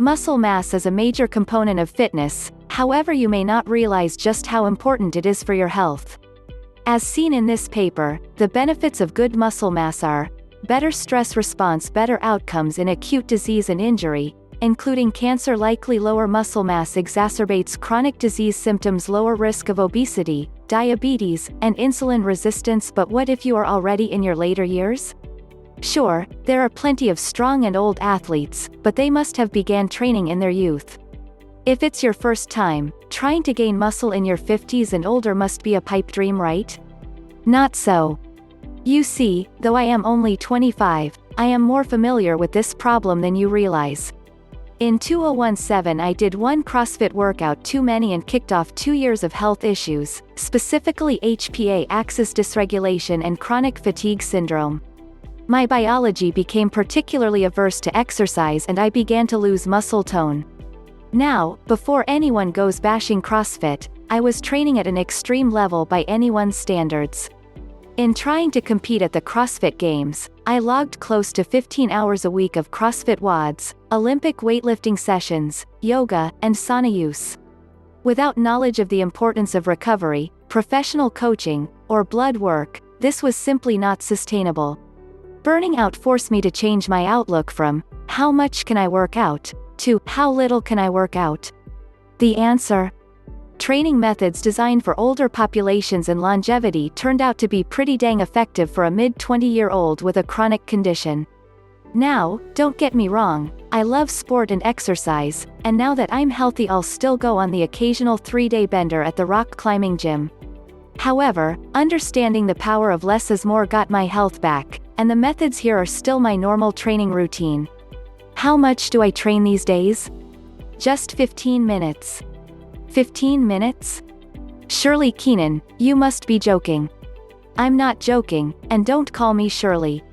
Muscle mass is a major component of fitness, however you may not realize just how important it is for your health. As seen in this paper, the benefits of good muscle mass are better stress response, better outcomes in acute disease and injury, including cancer, likely lower muscle mass exacerbates chronic disease symptoms, lower risk of obesity, diabetes, and insulin resistance. But what if you are already in your later years? Sure, there are plenty of strong and old athletes, but they must have began training in their youth. If it's your first time, trying to gain muscle in your 50s and older must be a pipe dream, right? Not so. You see, though I am only 25, I am more familiar with this problem than you realize. In 2017 I did one CrossFit workout too many and kicked off 2 years of health issues, specifically HPA-Axis dysregulation and chronic fatigue syndrome. My biology became particularly averse to exercise and I began to lose muscle tone. Now, before anyone goes bashing CrossFit, I was training at an extreme level by anyone's standards. In trying to compete at the CrossFit Games, I logged close to 15 hours a week of CrossFit WODs, Olympic weightlifting sessions, yoga, and sauna use. Without knowledge of the importance of recovery, professional coaching, or blood work, this was simply not sustainable. Burning out forced me to change my outlook from, how much can I work out, to, how little can I work out? The answer? Training methods designed for older populations and longevity turned out to be pretty dang effective for a mid-20-year-old with a chronic condition. Now, don't get me wrong, I love sport and exercise, and now that I'm healthy I'll still go on the occasional 3-day bender at the rock climbing gym. However, understanding the power of less is more got my health back, and the methods here are still my normal training routine. How much do I train these days? Just 15 minutes. 15 minutes? Shirley Keenan, you must be joking. I'm not joking, and don't call me Shirley.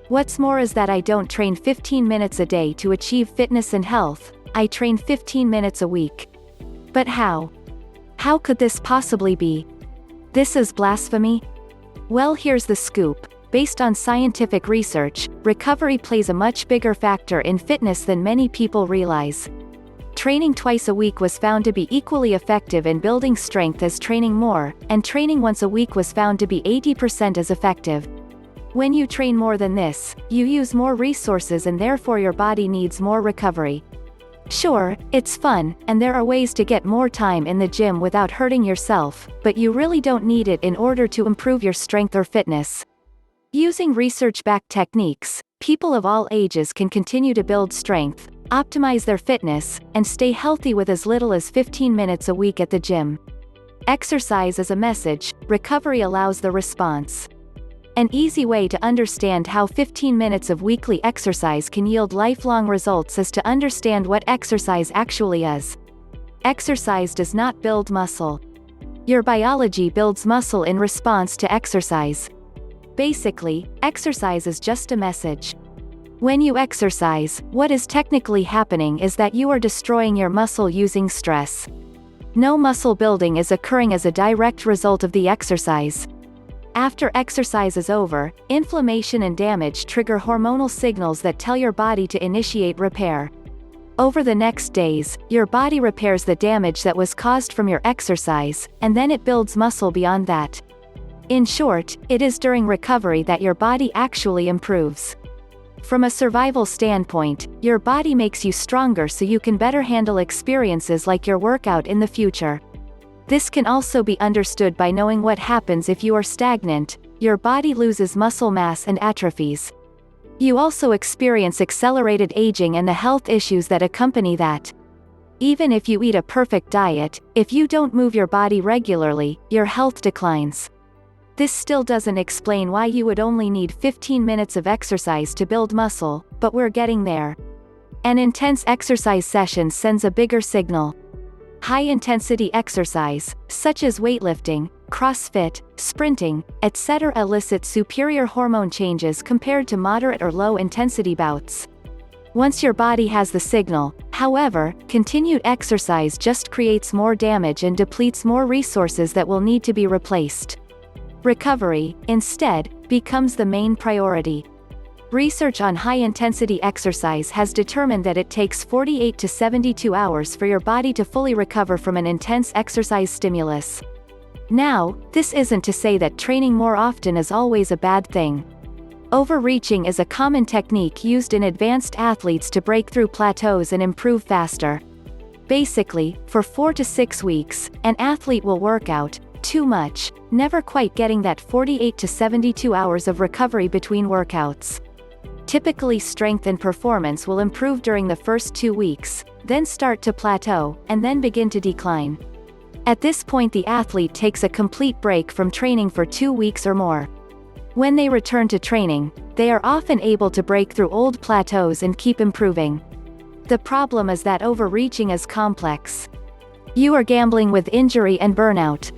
What's more is that I don't train 15 minutes a day to achieve fitness and health, I train 15 minutes a week. But how? How could this possibly be? This is blasphemy? Well, here's the scoop. Based on scientific research, recovery plays a much bigger factor in fitness than many people realize. Training twice a week was found to be equally effective in building strength as training more, and training once a week was found to be 80% as effective. When you train more than this, you use more resources and therefore your body needs more recovery. Sure, it's fun, and there are ways to get more time in the gym without hurting yourself, but you really don't need it in order to improve your strength or fitness. Using research-backed techniques, people of all ages can continue to build strength, optimize their fitness, and stay healthy with as little as 15 minutes a week at the gym. Exercise is a message, recovery allows the response. An easy way to understand how 15 minutes of weekly exercise can yield lifelong results is to understand what exercise actually is. Exercise does not build muscle. Your biology builds muscle in response to exercise. Basically, exercise is just a message. When you exercise, what is technically happening is that you are destroying your muscle using stress. No muscle building is occurring as a direct result of the exercise. After exercise is over, inflammation and damage trigger hormonal signals that tell your body to initiate repair. Over the next days, your body repairs the damage that was caused from your exercise, and then it builds muscle beyond that. In short, it is during recovery that your body actually improves. From a survival standpoint, your body makes you stronger so you can better handle experiences like your workout in the future. This can also be understood by knowing what happens if you are stagnant. Your body loses muscle mass and atrophies. You also experience accelerated aging and the health issues that accompany that. Even if you eat a perfect diet, if you don't move your body regularly, your health declines. This still doesn't explain why you would only need 15 minutes of exercise to build muscle, but we're getting there. An intense exercise session sends a bigger signal. High-intensity exercise, such as weightlifting, CrossFit, sprinting, etc., elicit superior hormone changes compared to moderate or low-intensity bouts. Once your body has the signal, however, continued exercise just creates more damage and depletes more resources that will need to be replaced. Recovery, instead, becomes the main priority. Research on high-intensity exercise has determined that it takes 48 to 72 hours for your body to fully recover from an intense exercise stimulus. Now, this isn't to say that training more often is always a bad thing. Overreaching is a common technique used in advanced athletes to break through plateaus and improve faster. Basically, for 4 to 6 weeks, an athlete will work out too much, never quite getting that 48 to 72 hours of recovery between workouts. Typically, strength and performance will improve during the first 2 weeks, then start to plateau, and then begin to decline. At this point, the athlete takes a complete break from training for 2 weeks or more. When they return to training, they are often able to break through old plateaus and keep improving. The problem is that overreaching is complex. You are gambling with injury and burnout.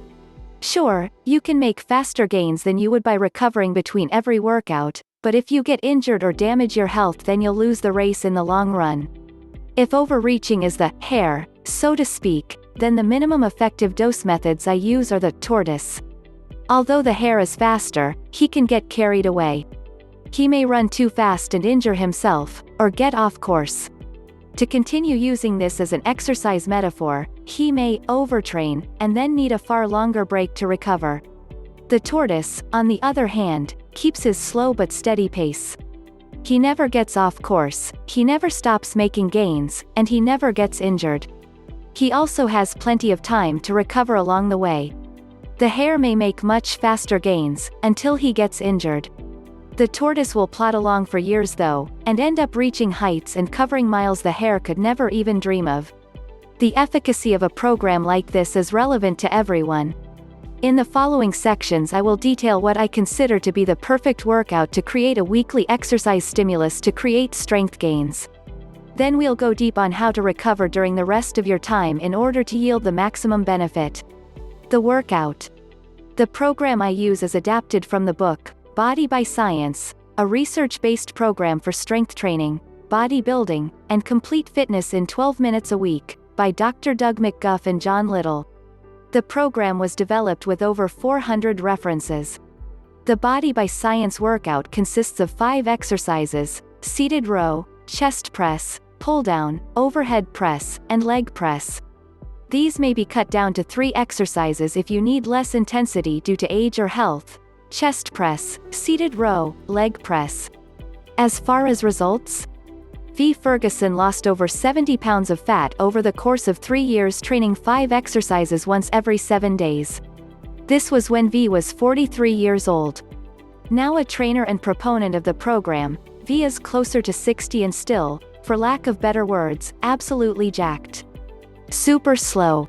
Sure, you can make faster gains than you would by recovering between every workout, but if you get injured or damage your health, then you'll lose the race in the long run. If overreaching is the hare, so to speak, then the minimum effective dose methods I use are the tortoise. Although the hare is faster, he can get carried away. He may run too fast and injure himself, or get off course. To continue using this as an exercise metaphor, he may overtrain, and then need a far longer break to recover. The tortoise, on the other hand, keeps his slow but steady pace. He never gets off course, he never stops making gains, and he never gets injured. He also has plenty of time to recover along the way. The hare may make much faster gains, until he gets injured. The tortoise will plod along for years though, and end up reaching heights and covering miles the hare could never even dream of. The efficacy of a program like this is relevant to everyone. In the following sections, I will detail what I consider to be the perfect workout to create a weekly exercise stimulus to create strength gains. Then we'll go deep on how to recover during the rest of your time in order to yield the maximum benefit. The workout. The program I use is adapted from the book, Body by Science, a research-based program for strength training, bodybuilding, and complete fitness in 12 minutes a week, by Dr. Doug McGuff and John Little. The program was developed with over 400 references. The Body by Science workout consists of 5 exercises: seated row, chest press, pull-down, overhead press, and leg press. These may be cut down to 3 exercises if you need less intensity due to age or health: chest press, seated row, leg press. As far as results, V. Ferguson lost over 70 pounds of fat over the course of 3 years training 5 exercises once every 7 days. This was when V was 43 years old. Now a trainer and proponent of the program, V is closer to 60 and still, for lack of better words, absolutely jacked. Super slow.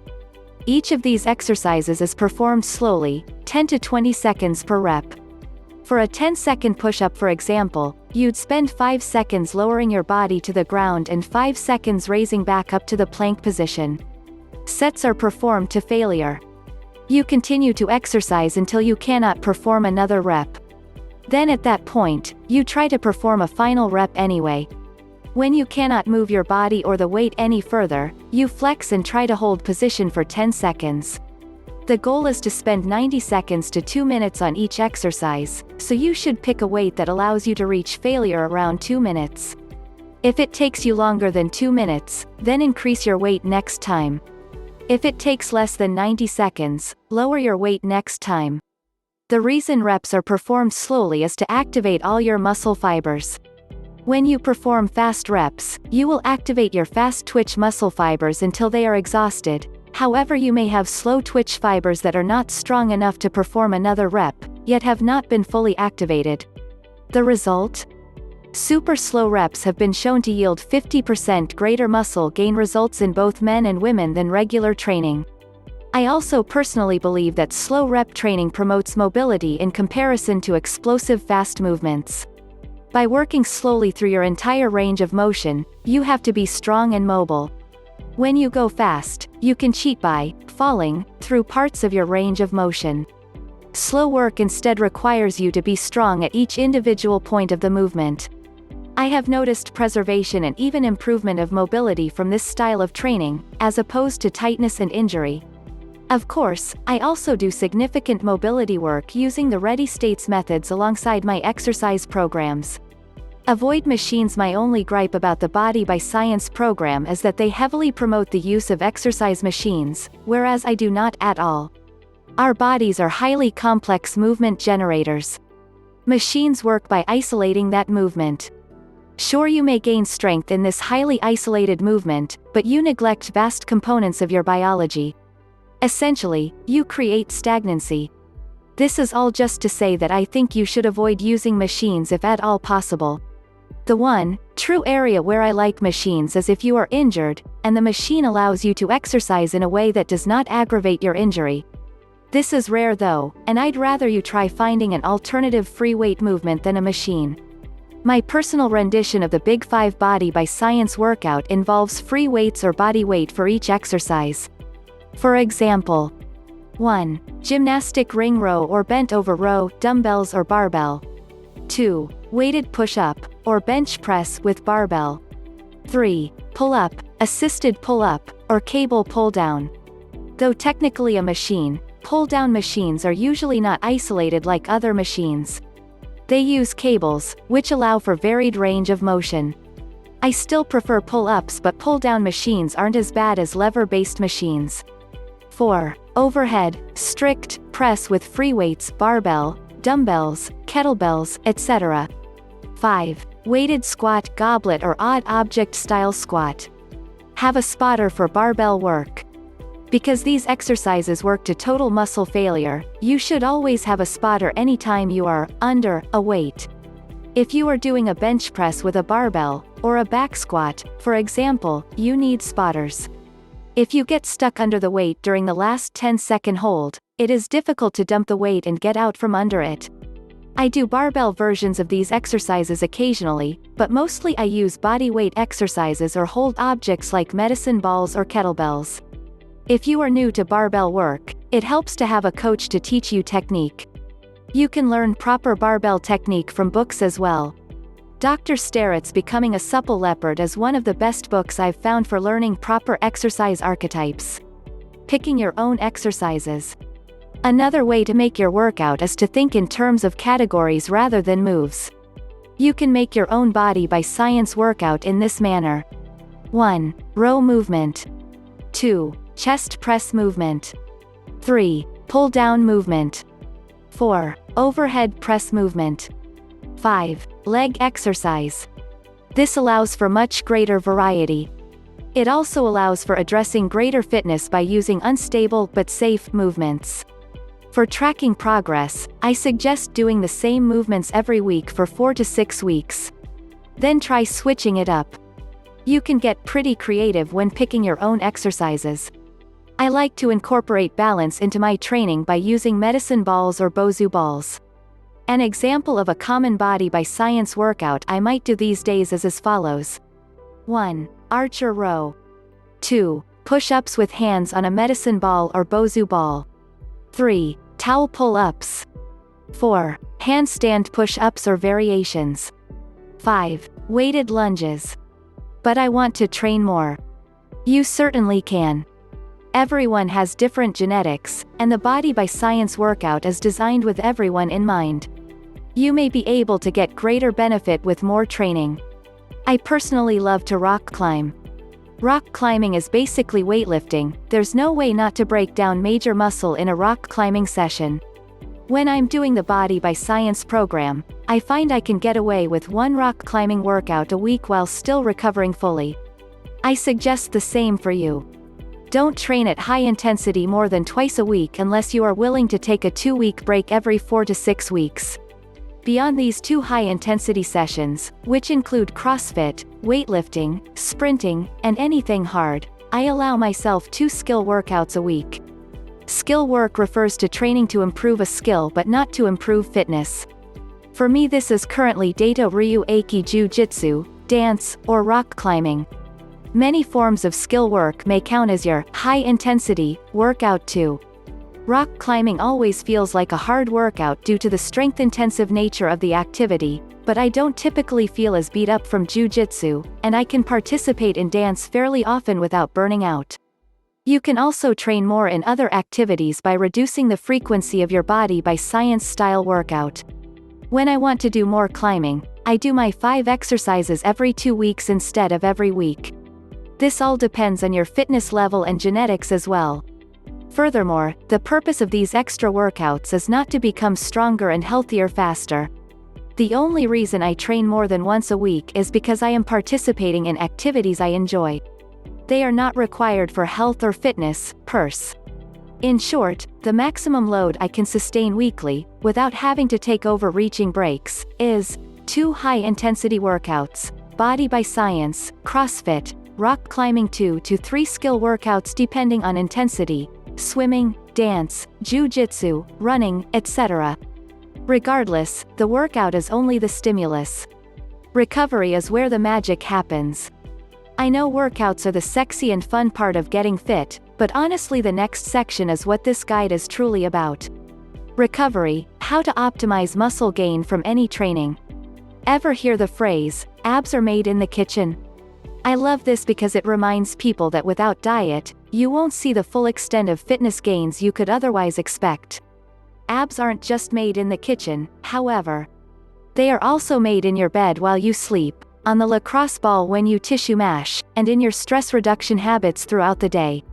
Each of these exercises is performed slowly, 10 to 20 seconds per rep. For a 10-second push-up, for example, you'd spend 5 seconds lowering your body to the ground and 5 seconds raising back up to the plank position. Sets are performed to failure. You continue to exercise until you cannot perform another rep. Then at that point, you try to perform a final rep anyway. When you cannot move your body or the weight any further, you flex and try to hold position for 10 seconds. The goal is to spend 90 seconds to 2 minutes on each exercise, so you should pick a weight that allows you to reach failure around 2 minutes. If it takes you longer than 2 minutes, then increase your weight next time. If it takes less than 90 seconds, lower your weight next time. The reason reps are performed slowly is to activate all your muscle fibers. When you perform fast reps, you will activate your fast twitch muscle fibers until they are exhausted. However, you may have slow twitch fibers that are not strong enough to perform another rep, yet have not been fully activated. The result? Super slow reps have been shown to yield 50% greater muscle gain results in both men and women than regular training. I also personally believe that slow rep training promotes mobility in comparison to explosive fast movements. By working slowly through your entire range of motion, you have to be strong and mobile. When you go fast, you can cheat by falling through parts of your range of motion. Slow work instead requires you to be strong at each individual point of the movement. I have noticed preservation and even improvement of mobility from this style of training, as opposed to tightness and injury. Of course, I also do significant mobility work using the ready states methods alongside my exercise programs. Avoid machines. My only gripe about the Body by Science program is that they heavily promote the use of exercise machines, whereas I do not at all. Our bodies are highly complex movement generators. Machines work by isolating that movement. Sure, you may gain strength in this highly isolated movement, but you neglect vast components of your biology. Essentially, you create stagnancy. This is all just to say that I think you should avoid using machines if at all possible. The one true area where I like machines is if you are injured, and the machine allows you to exercise in a way that does not aggravate your injury. This is rare though, and I'd rather you try finding an alternative free weight movement than a machine. My personal rendition of the Big 5 Body by Science workout involves free weights or body weight for each exercise. For example, 1. Gymnastic ring row or bent over row, dumbbells or barbell. 2. Weighted push-up, or bench press with barbell. 3. Pull-up, assisted pull-up, or cable pull-down. Though technically a machine, pull-down machines are usually not isolated like other machines. They use cables, which allow for varied range of motion. I still prefer pull-ups, but pull-down machines aren't as bad as lever-based machines. 4. Overhead, strict, press with free weights, barbell, dumbbells, kettlebells, etc. 5. Weighted squat, goblet or odd object style squat. Have a spotter for barbell work. Because these exercises work to total muscle failure, you should always have a spotter anytime you are under a weight. If you are doing a bench press with a barbell, or a back squat, for example, you need spotters. If you get stuck under the weight during the last 10-second hold, it is difficult to dump the weight and get out from under it. I do barbell versions of these exercises occasionally, but mostly I use body weight exercises or hold objects like medicine balls or kettlebells. If you are new to barbell work, it helps to have a coach to teach you technique. You can learn proper barbell technique from books as well. Dr. Starrett's Becoming a Supple Leopard is one of the best books I've found for learning proper exercise archetypes. Picking your own exercises. Another way to make your workout is to think in terms of categories rather than moves. You can make your own Body by Science workout in this manner. 1. Row movement. 2. Chest press movement. 3. Pull down movement. 4. Overhead press movement. 5. Leg exercise. This allows for much greater variety. It also allows for addressing greater fitness by using unstable but safe movements. For tracking progress, I suggest doing the same movements every week for 4 to 6 weeks. Then try switching it up. You can get pretty creative when picking your own exercises. I like to incorporate balance into my training by using medicine balls or Bosu balls. An example of a common Body by Science workout I might do these days is as follows. 1. Archer row. 2. Push-ups with hands on a medicine ball or Bosu ball. 3. Towel pull-ups. 4. Handstand push-ups or variations. 5. Weighted lunges. But I want to train more. You certainly can. Everyone has different genetics, and the Body by Science workout is designed with everyone in mind. You may be able to get greater benefit with more training. I personally love to rock climb. Rock climbing is basically weightlifting. There's no way not to break down major muscle in a rock climbing session. When I'm doing the Body by Science program, I find I can get away with one rock climbing workout a week while still recovering fully. I suggest the same for you. Don't train at high intensity more than twice a week unless you are willing to take a 2-week break every 4 to 6 weeks. Beyond these 2 high-intensity sessions, which include CrossFit, weightlifting, sprinting, and anything hard, I allow myself 2 skill workouts a week. Skill work refers to training to improve a skill but not to improve fitness. For me, this is currently Daito Ryu Eiki Jiu-Jitsu, dance, or rock climbing. Many forms of skill work may count as your high-intensity workout too. Rock climbing always feels like a hard workout due to the strength-intensive nature of the activity, but I don't typically feel as beat up from jiu-jitsu, and I can participate in dance fairly often without burning out. You can also train more in other activities by reducing the frequency of your Body by Science style workout. When I want to do more climbing, I do my 5 exercises every 2 weeks instead of every week. This all depends on your fitness level and genetics as well. Furthermore, the purpose of these extra workouts is not to become stronger and healthier faster. The only reason I train more than once a week is because I am participating in activities I enjoy. They are not required for health or fitness purse. In short, the maximum load I can sustain weekly, without having to take overreaching breaks, is 2 high-intensity workouts, Body by Science, Crossfit, rock climbing 2 to 3 skill workouts depending on intensity, swimming, dance, jiu-jitsu, running, etc. Regardless, the workout is only the stimulus. Recovery is where the magic happens. I know workouts are the sexy and fun part of getting fit, but honestly the next section is what this guide is truly about. Recovery, how to optimize muscle gain from any training. Ever hear the phrase, abs are made in the kitchen? I love this because it reminds people that without diet, you won't see the full extent of fitness gains you could otherwise expect. Abs aren't just made in the kitchen, however. They are also made in your bed while you sleep, on the lacrosse ball when you tissue mash, and in your stress reduction habits throughout the day.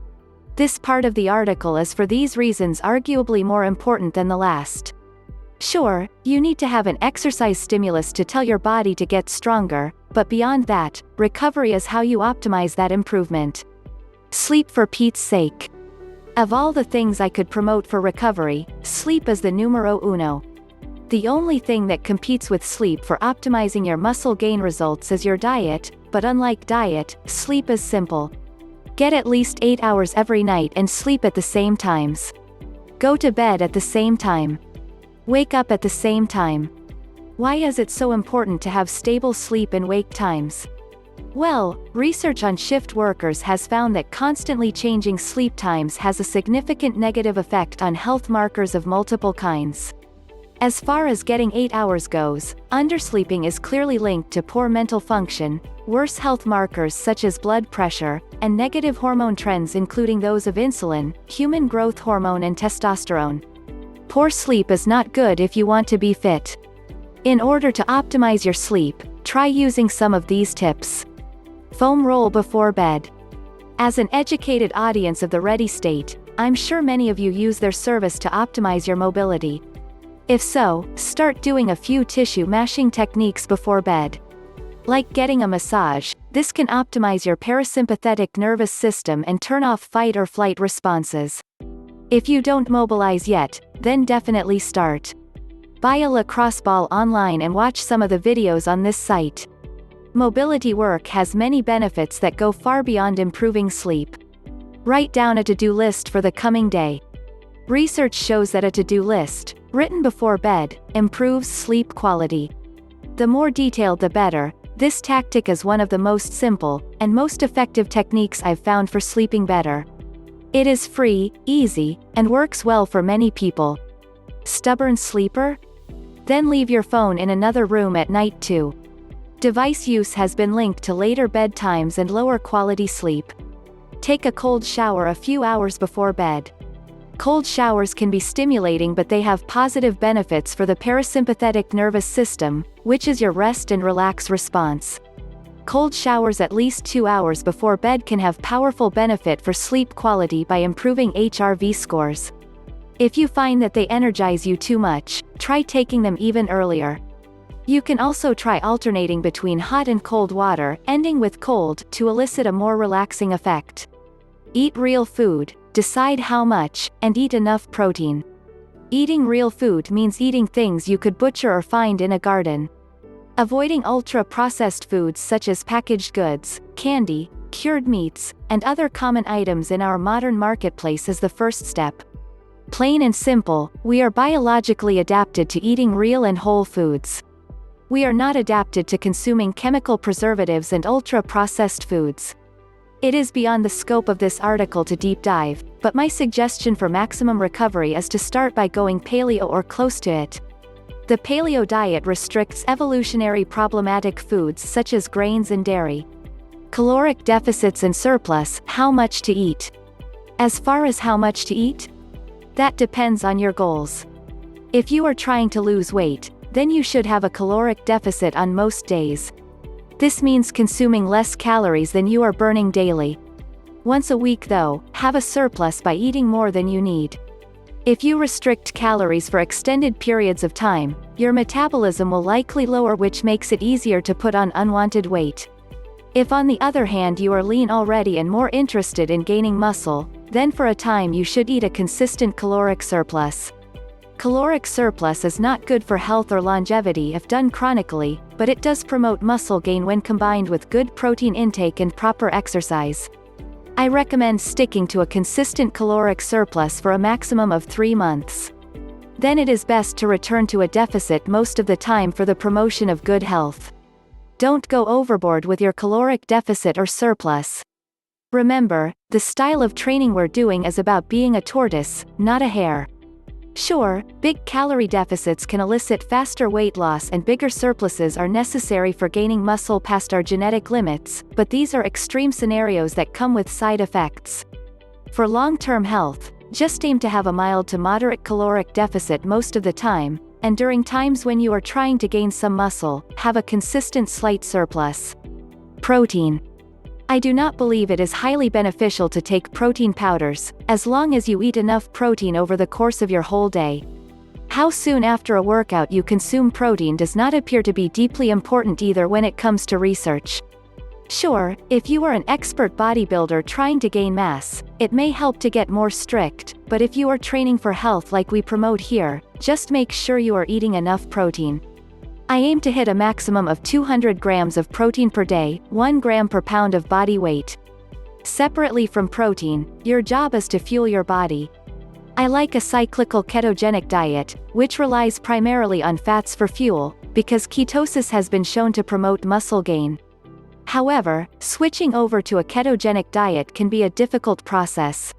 This part of the article is for these reasons arguably more important than the last. Sure, you need to have an exercise stimulus to tell your body to get stronger, but beyond that, recovery is how you optimize that improvement. Sleep for Pete's sake. Of all the things I could promote for recovery, sleep is the numero uno. The only thing that competes with sleep for optimizing your muscle gain results is your diet, but unlike diet, sleep is simple. Get at least 8 hours every night and sleep at the same times. Go to bed at the same time. Wake up at the same time. Why is it so important to have stable sleep and wake times? Well, research on shift workers has found that constantly changing sleep times has a significant negative effect on health markers of multiple kinds. As far as getting 8 hours goes, undersleeping is clearly linked to poor mental function, worse health markers such as blood pressure, and negative hormone trends including those of insulin, human growth hormone and testosterone. Poor sleep is not good if you want to be fit. In order to optimize your sleep, try using some of these tips. Foam roll before bed. As an educated audience of the Ready State, I'm sure many of you use their service to optimize your mobility. If so, start doing a few tissue mashing techniques before bed. Like getting a massage, this can optimize your parasympathetic nervous system and turn off fight or flight responses. If you don't mobilize yet, then definitely start. Buy a lacrosse ball online and watch some of the videos on this site. Mobility work has many benefits that go far beyond improving sleep. Write down a to-do list for the coming day. Research shows that a to-do list, written before bed, improves sleep quality. The more detailed the better. This tactic is one of the most simple, and most effective techniques I've found for sleeping better. It is free, easy, and works well for many people. Stubborn sleeper? Then leave your phone in another room at night too. Device use has been linked to later bedtimes and lower quality sleep. Take a cold shower a few hours before bed. Cold showers can be stimulating, but they have positive benefits for the parasympathetic nervous system, which is your rest and relax response. Cold showers at least 2 hours before bed can have powerful benefit for sleep quality by improving HRV scores. If you find that they energize you too much, try taking them even earlier. You can also try alternating between hot and cold water, ending with cold, to elicit a more relaxing effect. Eat real food, decide how much, and eat enough protein. Eating real food means eating things you could butcher or find in a garden. Avoiding ultra-processed foods such as packaged goods, candy, cured meats, and other common items in our modern marketplace is the first step. Plain and simple, we are biologically adapted to eating real and whole foods. We are not adapted to consuming chemical preservatives and ultra-processed foods. It is beyond the scope of this article to deep dive, but my suggestion for maximum recovery is to start by going paleo or close to it. The paleo diet restricts evolutionary problematic foods such as grains and dairy. Caloric deficits and surplus, how much to eat. As far as how much to eat? That depends on your goals. If you are trying to lose weight, then you should have a caloric deficit on most days. This means consuming less calories than you are burning daily. Once a week though, have a surplus by eating more than you need. If you restrict calories for extended periods of time, your metabolism will likely lower, which makes it easier to put on unwanted weight. If on the other hand you are lean already and more interested in gaining muscle, then for a time you should eat a consistent caloric surplus. Caloric surplus is not good for health or longevity if done chronically, but it does promote muscle gain when combined with good protein intake and proper exercise. I recommend sticking to a consistent caloric surplus for a maximum of 3 months. Then it is best to return to a deficit most of the time for the promotion of good health. Don't go overboard with your caloric deficit or surplus. Remember, the style of training we're doing is about being a tortoise, not a hare. Sure, big calorie deficits can elicit faster weight loss and bigger surpluses are necessary for gaining muscle past our genetic limits, but these are extreme scenarios that come with side effects. For long-term health, just aim to have a mild to moderate caloric deficit most of the time, and during times when you are trying to gain some muscle, have a consistent slight surplus. Protein. I do not believe it is highly beneficial to take protein powders, as long as you eat enough protein over the course of your whole day. How soon after a workout you consume protein does not appear to be deeply important either when it comes to research. Sure, if you are an expert bodybuilder trying to gain mass, it may help to get more strict, but if you are training for health like we promote here, just make sure you are eating enough protein. I aim to hit a maximum of 200 grams of protein per day, 1 gram per pound of body weight. Separately from protein, your job is to fuel your body. I like a cyclical ketogenic diet, which relies primarily on fats for fuel, because ketosis has been shown to promote muscle gain. However, switching over to a ketogenic diet can be a difficult process.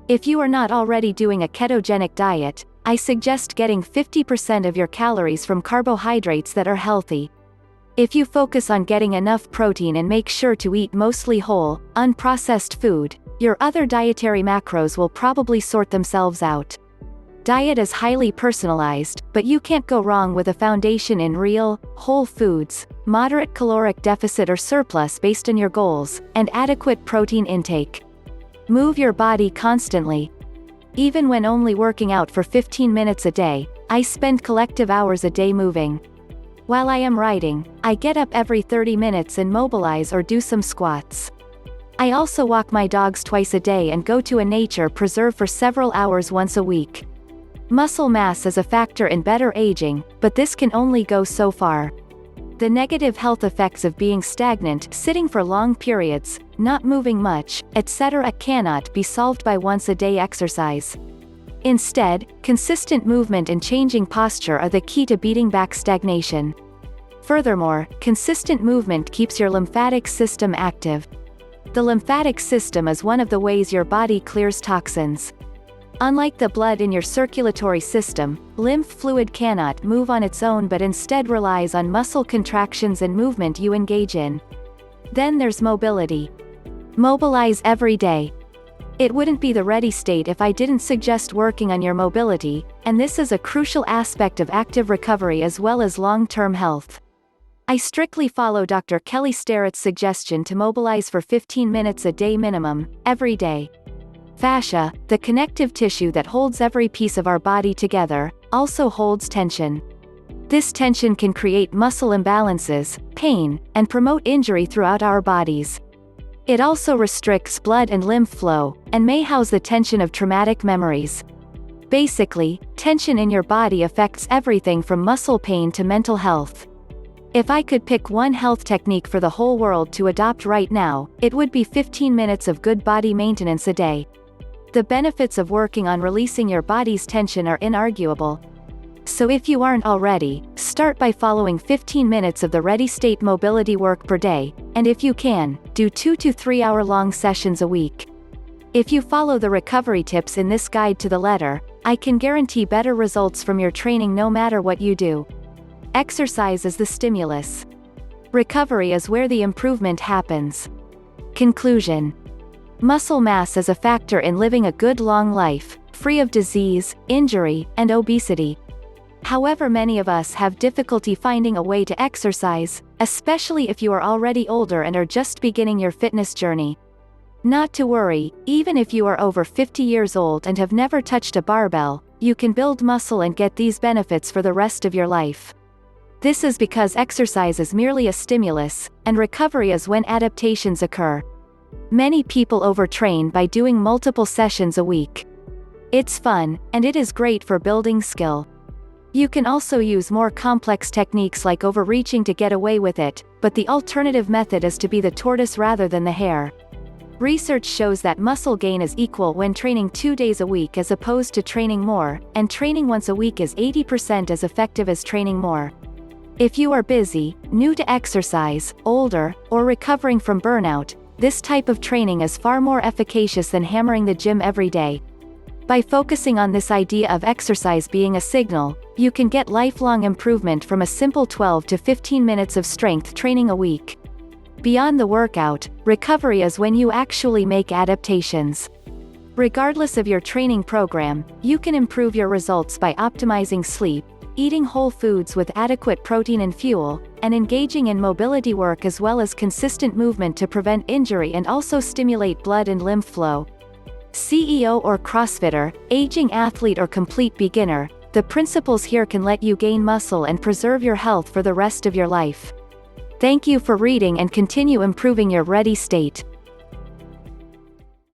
If you are not already doing a ketogenic diet, I suggest getting 50% of your calories from carbohydrates that are healthy. If you focus on getting enough protein and make sure to eat mostly whole, unprocessed food, your other dietary macros will probably sort themselves out. Diet is highly personalized, but you can't go wrong with a foundation in real, whole foods, moderate caloric deficit or surplus based on your goals, and adequate protein intake. Move your body constantly. Even when only working out for 15 minutes a day, I spend collective hours a day moving. While I am writing, I get up every 30 minutes and mobilize or do some squats. I also walk my dogs twice a day and go to a nature preserve for several hours once a week. Muscle mass is a factor in better aging, but this can only go so far. The negative health effects of being stagnant, sitting for long periods, not moving much, etc. cannot be solved by once-a-day exercise. Instead, consistent movement and changing posture are the key to beating back stagnation. Furthermore, consistent movement keeps your lymphatic system active. The lymphatic system is one of the ways your body clears toxins. Unlike the blood in your circulatory system, lymph fluid cannot move on its own but instead relies on muscle contractions and movement you engage in. Then there's mobility. Mobilize every day. It wouldn't be the ready state if I didn't suggest working on your mobility, and this is a crucial aspect of active recovery as well as long-term health. I strictly follow Dr. Kelly Starrett's suggestion to mobilize for 15 minutes a day minimum, every day. Fascia, the connective tissue that holds every piece of our body together, also holds tension. This tension can create muscle imbalances, pain, and promote injury throughout our bodies. It also restricts blood and lymph flow, and may house the tension of traumatic memories. Basically, tension in your body affects everything from muscle pain to mental health. If I could pick one health technique for the whole world to adopt right now, it would be 15 minutes of good body maintenance a day. The benefits of working on releasing your body's tension are inarguable. So if you aren't already, start by following 15 minutes of the ready state mobility work per day, and if you can, do 2 to 3 hour-long sessions a week. If you follow the recovery tips in this guide to the letter, I can guarantee better results from your training no matter what you do. Exercise is the stimulus. Recovery is where the improvement happens. Conclusion. Muscle mass is a factor in living a good long life, free of disease, injury, and obesity. However, many of us have difficulty finding a way to exercise, especially if you are already older and are just beginning your fitness journey. Not to worry, even if you are over 50 years old and have never touched a barbell, you can build muscle and get these benefits for the rest of your life. This is because exercise is merely a stimulus, and recovery is when adaptations occur. Many people overtrain by doing multiple sessions a week. It's fun, and it is great for building skill. You can also use more complex techniques like overreaching to get away with it, but the alternative method is to be the tortoise rather than the hare. Research shows that muscle gain is equal when training 2 days a week as opposed to training more, and training once a week is 80% as effective as training more. If you are busy, new to exercise, older, or recovering from burnout, this type of training is far more efficacious than hammering the gym every day. By focusing on this idea of exercise being a signal, you can get lifelong improvement from a simple 12 to 15 minutes of strength training a week. Beyond the workout, recovery is when you actually make adaptations. Regardless of your training program, you can improve your results by optimizing sleep, eating whole foods with adequate protein and fuel, and engaging in mobility work as well as consistent movement to prevent injury and also stimulate blood and lymph flow. CEO or CrossFitter, aging athlete or complete beginner, the principles here can let you gain muscle and preserve your health for the rest of your life. Thank you for reading and continue improving your ready state.